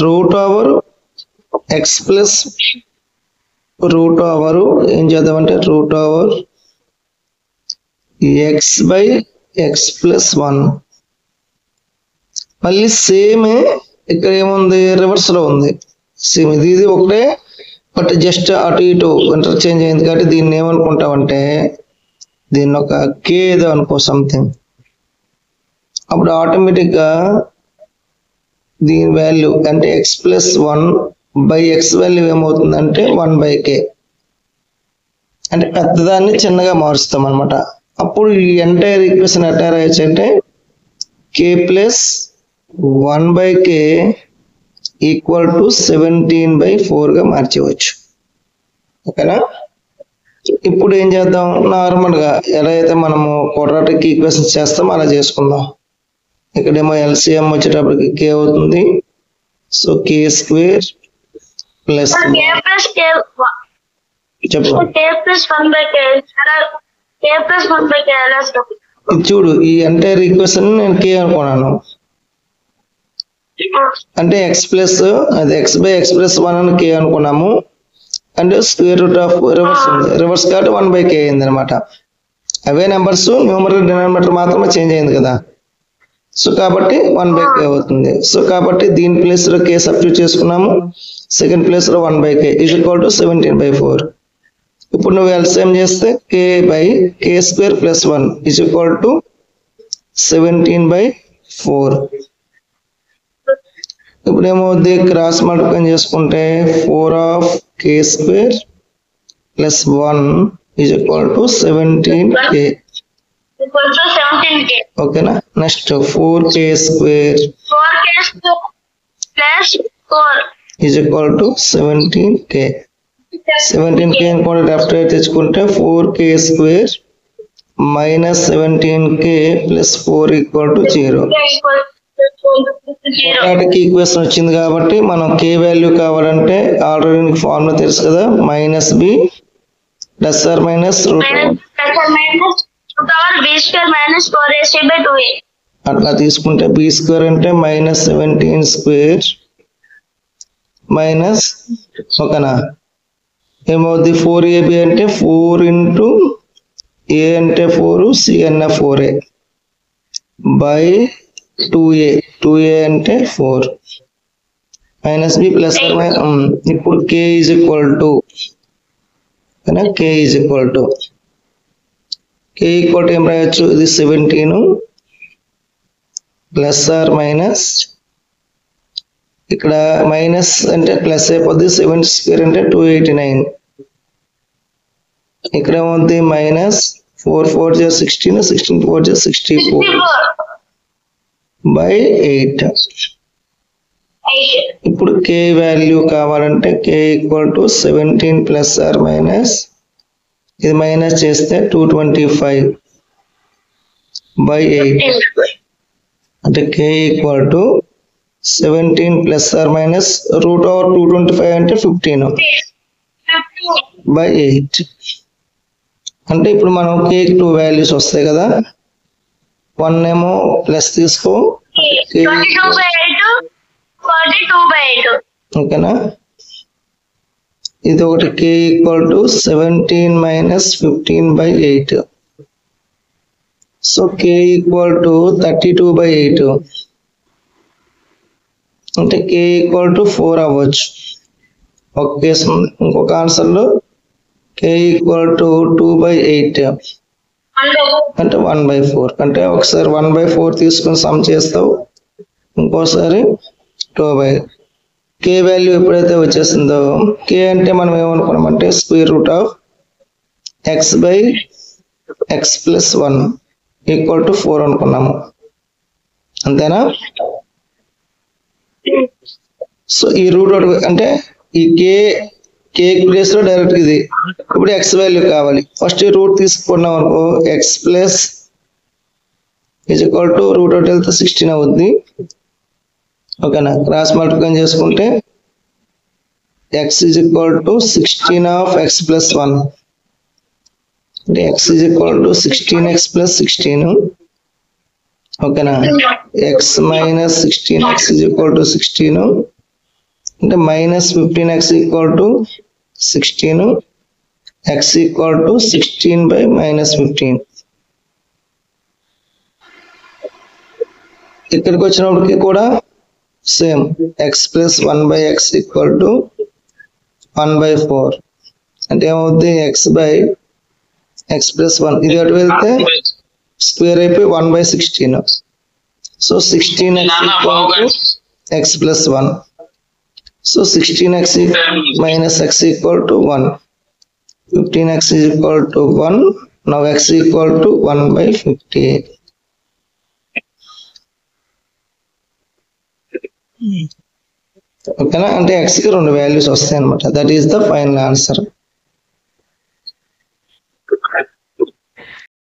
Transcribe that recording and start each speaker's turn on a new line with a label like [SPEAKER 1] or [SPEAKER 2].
[SPEAKER 1] Root over X plus root over ఏం చేద్దామంటే root over X by X plus 1. మళ్ళీ same ఇక్కడ ఏముంది, రివర్స్ లో ఉంది. సేమ్ ఇది ఒకటే, బట్ జస్ట్ అటు ఇటు ఇంటర్చేంజ్ అయింది కాబట్టి దీన్ని ఏమనుకుంటామంటే దీన్ని ఒక కే ఏదో అనుకో సంథింగ్. అప్పుడు ఆటోమేటిక్ గా దీని వాల్యూ అంటే X plus 1 by X value ఏమవుతుందంటే 1/k. అంటే పెద్దదాన్ని చిన్నగా మారుస్తాం అనమాట. అప్పుడు ఈ ఎంటైర్ ఈక్వేషన్ ఎట్లా రాయొచ్చు అంటే k plus 1/k equal to 17/4 గా మార్చవచ్చు. ఓకేనా? ఇప్పుడు ఏం చేద్దాం, నార్మల్ గా ఎలా అయితే మనము క్వాడ్రాటిక్ ఈక్వేషన్స్ చేస్తాం అలా చేసుకుందాం. ఇక్కడేమో ఎల్సిఎం వచ్చేటప్పటికి k అవుతుంది. సో k స్క్వేర్ ప్లస్ చూడు, ఈ ఎంటైర్ ఈక్వేషన్ నేను k అనుకున్నాను. అంటే ఎక్స్ ప్లస్ అది ఎక్స్ బై ఎక్స్ ప్లస్ 1 అని k అనుకున్నాము. అంటే స్క్వేర్ రూట్ ఆఫ్ రివర్స్ ఉంది, రివర్స్ కాబట్టి 1/k అయింది అనమాట. అవే నెంబర్స్, న్యూమరేటర్ డినామినేటర్ మాత్రమే చేంజ్ అయింది కదా. సో కాబట్టి 1/k అవుతుంది. సో కాబట్టి దీని ప్లేస్ లో k సబ్స్టిట్యూట్ చేసుకున్నాము. సెకండ్ ప్లేస్ లో 1/k ఈజ్ ఈక్వల్ టు 17/4. ఇప్పుడు నువ్వు ఎల్సిఎం చేస్తే k by k square plus 1 is equal to 17/4. ఇప్పుడు ఏమవుద్ది, క్రాస్ మల్టిప్లై చేసుకుంటే 4 of k square plus 1 is equal to 17k. ఓకేనా? Next 4k square is equal to 17k. 17k కూడా left right తెచ్చుకుంటే 4k square minus 17k plus 4 equal to 0. Quadratic equation వచ్చింది కాబట్టి మనం k value కావాలంటే already formula తెలుసు కదా, minus b plus or minus root అట్లా తీసుకుంటే బి స్క్వేర్ అంటే మైనస్ 17 స్క్వేర్ మైనస్ ఓకేనా ఏమవుద్ది 4ab అంటే 4 ఇంటూ a అంటే 4 c అన్న 4a బై 2a అంటే 4 మైనస్ b ప్లస్ ఇప్పుడు k is equal to k is equal to ఏం రాయొచ్చు, ఇది 17 ప్లస్ ఆర్ మైనస్ ఇక్కడ మైనస్ అంటే ప్లస్ అయిపోద్ది, 70 స్క్వేర్ అంటే 289. ఇక్కడ ఏమవుద్ది మైనస్ 4 4 16 16 4 64 బై 8. ఇప్పుడు k వాల్యూ కావాలంటే k equal to 17 plus or minus ఇది మైనస్ చేస్తే 225 బై 8 అంటే k equal to 17 plus or minus root over 225 అంటే 15 బై 8. అంటే ఇప్పుడు మనం k కి 2 వాల్యూస్ వస్తాయి కదా, 1 ఏమో ప్లస్ తీసుకో ఓకేనా. ఇది ఒకటి k equal to 17 minus 15 by 8. So k equal to 32 by 8 అంటే k ఈక్వల్ టు 4 అవ్వచ్చు. ఒక కేసు ఇంకొక ఆన్సర్ లో k ఈక్వల్ టు 2 బై 8 అంటే 1/4. అంటే ఒకసారి 1/4 తీసుకుని సమ్ చేస్తావు, ఇంకోసారి 2 k వాల్యూ ఎప్పుడైతే వచ్చేసిందో k అంటే మనం ఏమనుకున్నామంటే square root of x by x plus 1 equal to 4 అనుకున్నాము, అంతేనా. సో ఈ రూట్ అంటే ఈ k ప్లేస్ లో డైరెక్ట్ ఇది ఇప్పుడు x వాల్యూ కావాలి. ఫస్ట్ ఈ రూట్ తీసుకున్నాం అనుకో x plus is equal to root out వెళ్తే 16 అవుద్ది. ఓకేనా, క్రాస్ మల్టిప్లై చేసుకుంటే x is equal to 16 of x plus 1 అంటే x is equal to 16x plus 16. ఓకేనా, x minus 16x is equal to 16 అంటే -15x equal to 16, x equal to 16/-15. ఇక్కడికి వచ్చినప్పటికి కూడా same x + 1/x equal to 1/4. అంటే ఏమవుద్ది, x + 1 ఇది అటు వెళ్తే స్క్వేర్ అయిపోయి 1/16. So 16x equal to x + 1. So 16x - x equal to 1. 15x equal to 1. Now x equal to 1/50. ఓకేనా, అంటే x కి 2 వాల్యూస్ వస్తాయి అనమాట. That is the final answer.